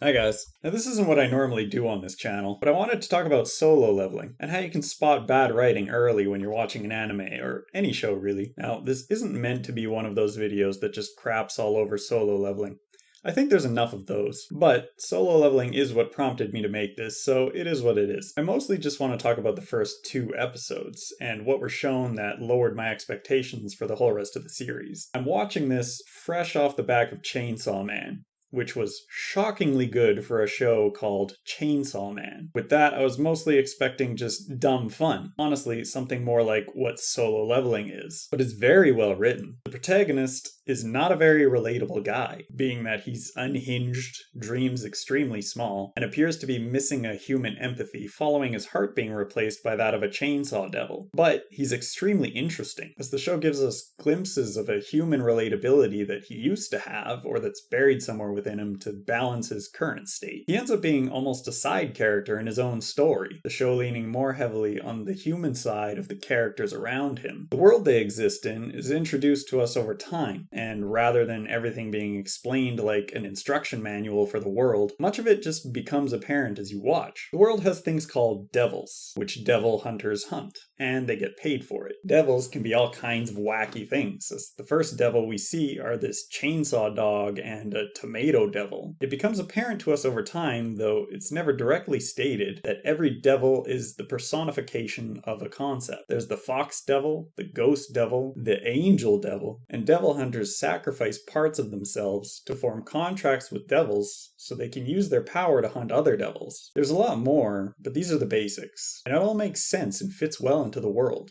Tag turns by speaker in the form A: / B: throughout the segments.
A: Hi guys. Now this isn't what I normally do on this channel, but I wanted to talk about solo leveling and how you can spot bad writing early when you're watching an anime, or any show really. Now this isn't meant to be one of those videos that just craps all over solo leveling. I think there's enough of those, but solo leveling is what prompted me to make this, so it is what it is. I mostly just want to talk about the first 2 episodes, and what were shown that lowered my expectations for the whole rest of the series. I'm watching this fresh off the back of Chainsaw Man, which was shockingly good for a show called Chainsaw Man. With that, I was mostly expecting just dumb fun. Honestly, something more like what solo leveling is. But it's very well written. The protagonist is not a very relatable guy, being that he's unhinged, dreams extremely small, and appears to be missing a human empathy following his heart being replaced by that of a chainsaw devil. But he's extremely interesting, as the show gives us glimpses of a human relatability that he used to have, or that's buried somewhere within him to balance his current state. He ends up being almost a side character in his own story, the show leaning more heavily on the human side of the characters around him. The world they exist in is introduced to us over time, and rather than everything being explained like an instruction manual for the world, much of it just becomes apparent as you watch. The world has things called devils, which devil hunters hunt, and they get paid for it. Devils can be all kinds of wacky things, as the first devil we see are this chainsaw dog and a tomato devil. It becomes apparent to us over time, though it's never directly stated, that every devil is the personification of a concept. There's the fox devil, the ghost devil, the angel devil, and devil hunters sacrifice parts of themselves to form contracts with devils so they can use their power to hunt other devils. There's a lot more, but these are the basics, and it all makes sense and fits well into the world.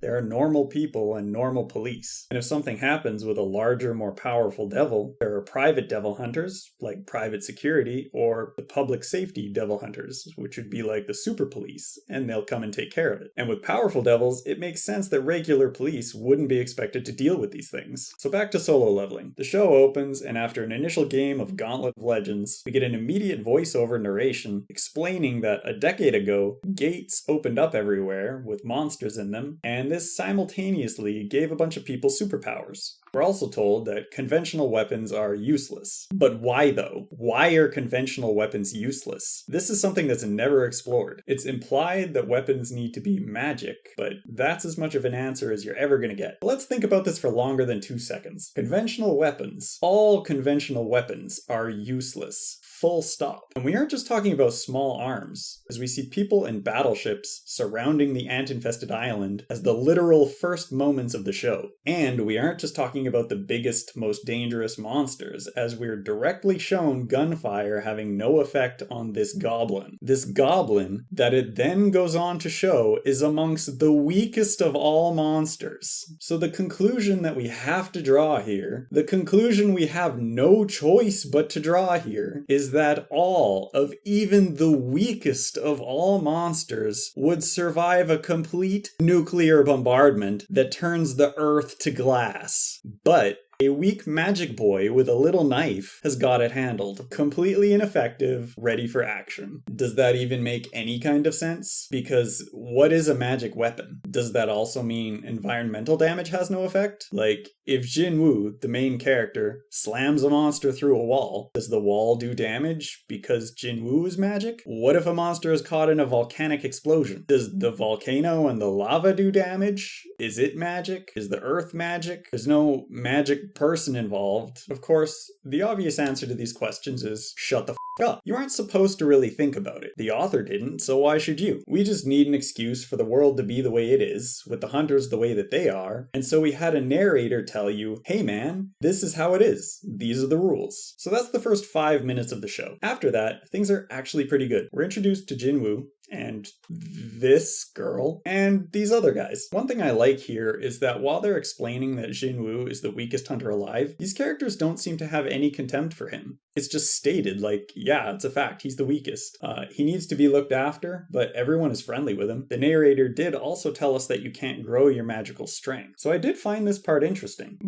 A: There are normal people and normal police. And if something happens with a larger, more powerful devil, there are private devil hunters, like private security, or the public safety devil hunters, which would be like the super police, and they'll come and take care of it. And with powerful devils, it makes sense that regular police wouldn't be expected to deal with these things. So back to solo leveling. The show opens, and after an initial game of Gauntlet of Legends, we get an immediate voiceover narration explaining that a decade ago, gates opened up everywhere with monsters in them, and this simultaneously gave a bunch of people superpowers. We're also told that conventional weapons are useless. But why though? Why are conventional weapons useless? This is something that's never explored. It's implied that weapons need to be magic, but that's as much of an answer as you're ever gonna get. But let's think about this for longer than 2 seconds. Conventional weapons. All conventional weapons are useless. Full stop. And we aren't just talking about small arms, as we see people in battleships surrounding the ant-infested island as the literal first moments of the show. And we aren't just talking about the biggest, most dangerous monsters, as we're directly shown gunfire having no effect on this goblin. This goblin, that it then goes on to show, is amongst the weakest of all monsters. So the conclusion that we have to draw here, the conclusion we have no choice but to draw here, is that all of even the weakest of all monsters would survive a complete nuclear bombardment that turns the Earth to glass. But a weak magic boy with a little knife has got it handled. Completely ineffective, ready for action. Does that even make any kind of sense? Because what is a magic weapon? Does that also mean environmental damage has no effect? Like, if Jinwoo, the main character, slams a monster through a wall, does the wall do damage because Jinwoo is magic? What if a monster is caught in a volcanic explosion? Does the volcano and the lava do damage? Is it magic? Is the earth magic? There's no magic person involved. Of course, the obvious answer to these questions is shut the f up. You aren't supposed to really think about it. The author didn't, so why should you? We just need an excuse for the world to be the way it is, with the hunters the way that they are, and so we had a narrator tell you, hey man, this is how it is. These are the rules. So that's the first 5 minutes of the show. After that, things are actually pretty good. We're introduced to Jinwoo, and this girl, and these other guys. One thing I like here is that while they're explaining that Jinwoo is the weakest hunter alive, these characters don't seem to have any contempt for him. It's just stated like, yeah, it's a fact, he's the weakest. He needs to be looked after, but everyone is friendly with him. The narrator did also tell us that you can't grow your magical strength. So I did find this part interesting,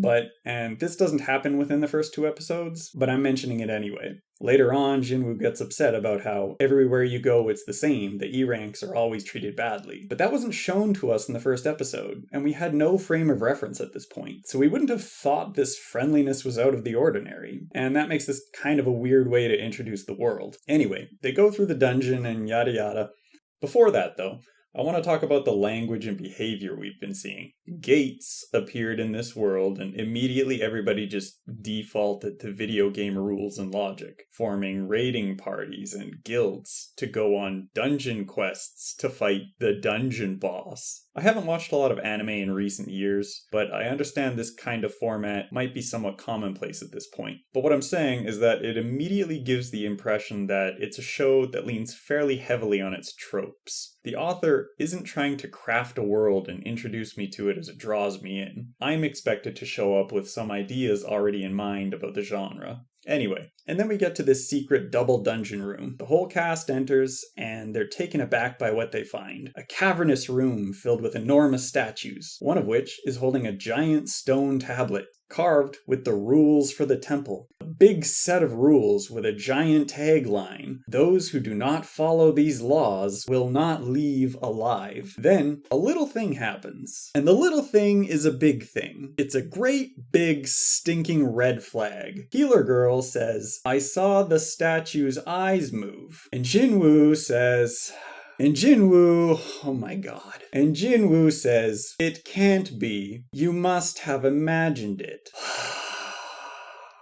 A: and this doesn't happen within the first 2 episodes, but I'm mentioning it anyway. Later on, Jinwoo gets upset about how everywhere you go it's the same, the E ranks are always treated badly. But that wasn't shown to us in the first episode, and we had no frame of reference at this point, so we wouldn't have thought this friendliness was out of the ordinary, and that makes this kind of a weird way to introduce the world. Anyway, they go through the dungeon and yada yada. Before that, though, I want to talk about the language and behavior we've been seeing. Gates appeared in this world, and immediately everybody just defaulted to video game rules and logic, forming raiding parties and guilds to go on dungeon quests to fight the dungeon boss. I haven't watched a lot of anime in recent years, but I understand this kind of format might be somewhat commonplace at this point. But what I'm saying is that it immediately gives the impression that it's a show that leans fairly heavily on its tropes. The author isn't trying to craft a world and introduce me to it as it draws me in. I'm expected to show up with some ideas already in mind about the genre. Anyway, and then we get to this secret double dungeon room. The whole cast enters, and they're taken aback by what they find. A cavernous room filled with enormous statues, one of which is holding a giant stone tablet, carved with the rules for the temple. A big set of rules with a giant tagline: "Those who do not follow these laws will not leave alive." Then, a little thing happens. And the little thing is a big thing. It's a great, big, stinking red flag. Healer Girl says, "I saw the statue's eyes move." And Jinwoo says... oh my god. And Jinwoo says, "It can't be. You must have imagined it."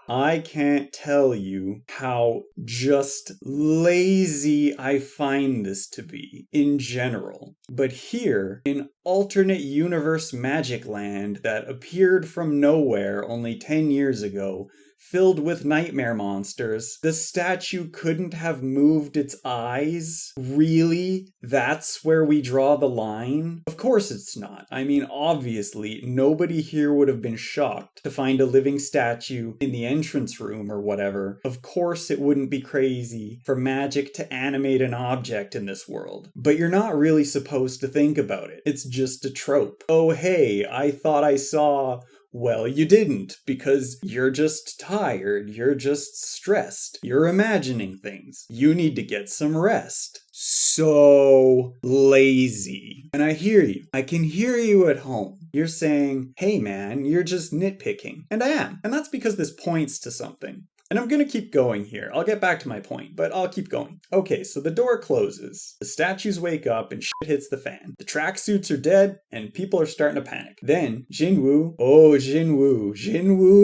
A: I can't tell you how just lazy I find this to be in general. But here, in alternate universe Magic Land that appeared from nowhere only 10 years ago, filled with nightmare monsters, the statue couldn't have moved its eyes? Really? That's where we draw the line? Of course it's not. I mean, obviously, nobody here would have been shocked to find a living statue in the entrance room or whatever. Of course it wouldn't be crazy for magic to animate an object in this world. But you're not really supposed to think about it. It's just a trope. Oh hey, I thought I saw... Well, you didn't, because you're just tired, you're just stressed, you're imagining things. You need to get some rest. So lazy. And I hear you. I can hear you at home. You're saying, "Hey man, you're just nitpicking." And I am. And that's because this points to something. And I'm gonna keep going here. I'll get back to my point, but I'll keep going. Okay, so the door closes. The statues wake up and shit hits the fan. The tracksuits are dead and people are starting to panic. Then Jinwoo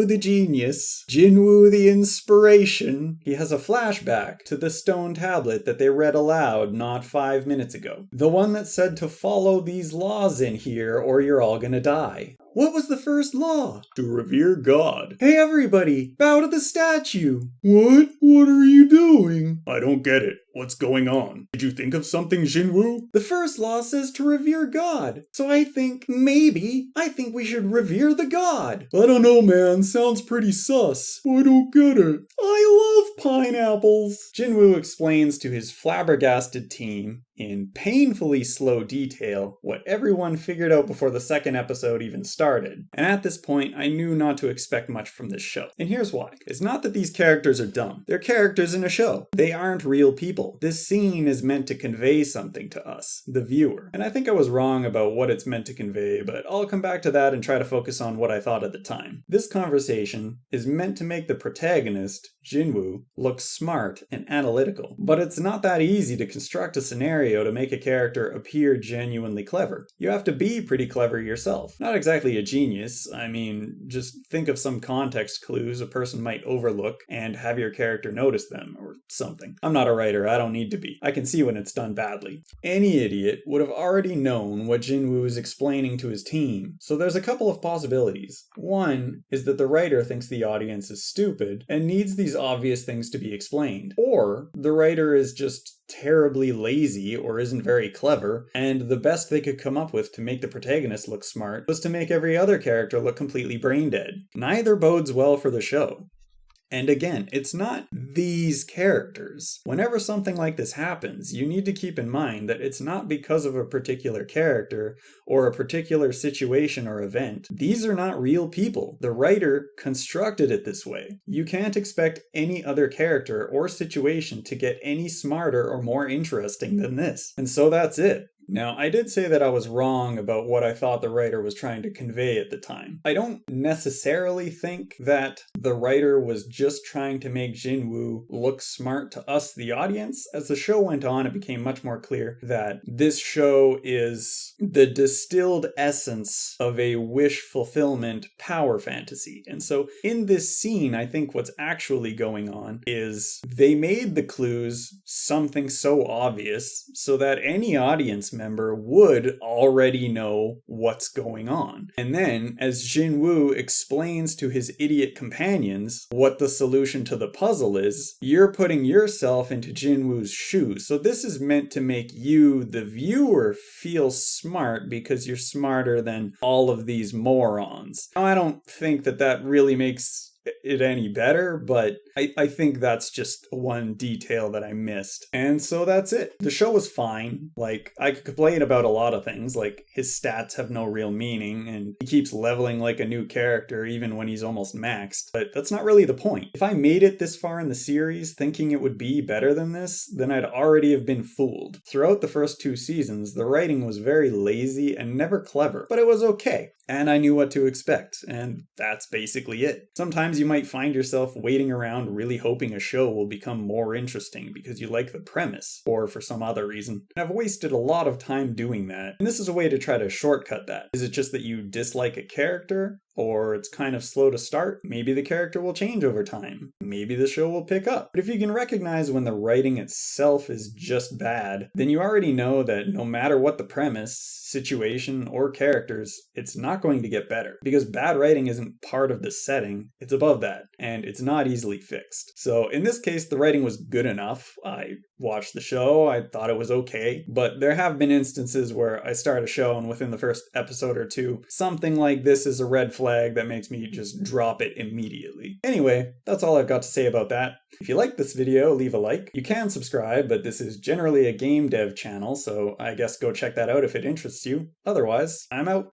A: the genius, Jinwoo the inspiration, he has a flashback to the stone tablet that they read aloud not 5 minutes ago. The one that said to follow these laws in here or you're all gonna die. What was the first law? To revere God. Hey everybody, bow to the statue. What? What are you doing? I don't get it. What's going on? Did you think of something, Jinwoo? The first law says to revere God. So I think we should revere the God. I don't know, man. Sounds pretty sus. I don't get it. I love pineapples. Jinwoo explains to his flabbergasted team in painfully slow detail what everyone figured out before the second episode even started. And at this point, I knew not to expect much from this show. And here's why. It's not that these characters are dumb. They're characters in a show. They aren't real people. This scene is meant to convey something to us, the viewer. And I think I was wrong about what it's meant to convey, but I'll come back to that and try to focus on what I thought at the time. This conversation is meant to make the protagonist, Jinwoo, look smart and analytical. But it's not that easy to construct a scenario to make a character appear genuinely clever. You have to be pretty clever yourself. Not exactly a genius. I mean, just think of some context clues a person might overlook and have your character notice them or something. I'm not a writer. I don't need to be. I can see when it's done badly. Any idiot would have already known what Jinwoo is explaining to his team. So there's a couple of possibilities. One is that the writer thinks the audience is stupid and needs these obvious things to be explained. Or the writer is just terribly lazy or isn't very clever, and the best they could come up with to make the protagonist look smart was to make every other character look completely brain dead. Neither bodes well for the show. And again, it's not these characters. Whenever something like this happens, you need to keep in mind that it's not because of a particular character or a particular situation or event. These are not real people. The writer constructed it this way. You can't expect any other character or situation to get any smarter or more interesting than this. And so that's it. Now, I did say that I was wrong about what I thought the writer was trying to convey at the time. I don't necessarily think that the writer was just trying to make Jinwoo look smart to us, the audience. As the show went on, it became much more clear that this show is the distilled essence of a wish fulfillment power fantasy. And so in this scene, I think what's actually going on is they made the clues something so obvious so that any audience member would already know what's going on. And then, as Jinwoo explains to his idiot companions what the solution to the puzzle is, you're putting yourself into Jinwoo's shoes. So this is meant to make you, the viewer, feel smart because you're smarter than all of these morons. Now, I don't think that really makes it any better, but I think that's just one detail that I missed. And so that's it. The show was fine. Like, I could complain about a lot of things, like his stats have no real meaning, and he keeps leveling like a new character even when he's almost maxed. But that's not really the point. If I made it this far in the series thinking it would be better than this, then I'd already have been fooled. Throughout the first 2 seasons, the writing was very lazy and never clever, but it was okay. And I knew what to expect, and that's basically it. Sometimes you might find yourself waiting around really hoping a show will become more interesting because you like the premise, or for some other reason. And I've wasted a lot of time doing that, and this is a way to try to shortcut that. Is it just that you dislike a character? Or it's kind of slow to start? Maybe the character will change over time. Maybe the show will pick up. But if you can recognize when the writing itself is just bad, then you already know that no matter what the premise, situation, or characters, it's not going to get better. Because bad writing isn't part of the setting, it's above that, and it's not easily fixed. So in this case, the writing was good enough. I watched the show, I thought it was okay, but there have been instances where I start a show and within the first episode or 2, something like this is a red flag that makes me just drop it immediately. Anyway, that's all I've got to say about that. If you like this video, leave a like. You can subscribe, but this is generally a game dev channel, so I guess go check that out if it interests you. Otherwise, I'm out.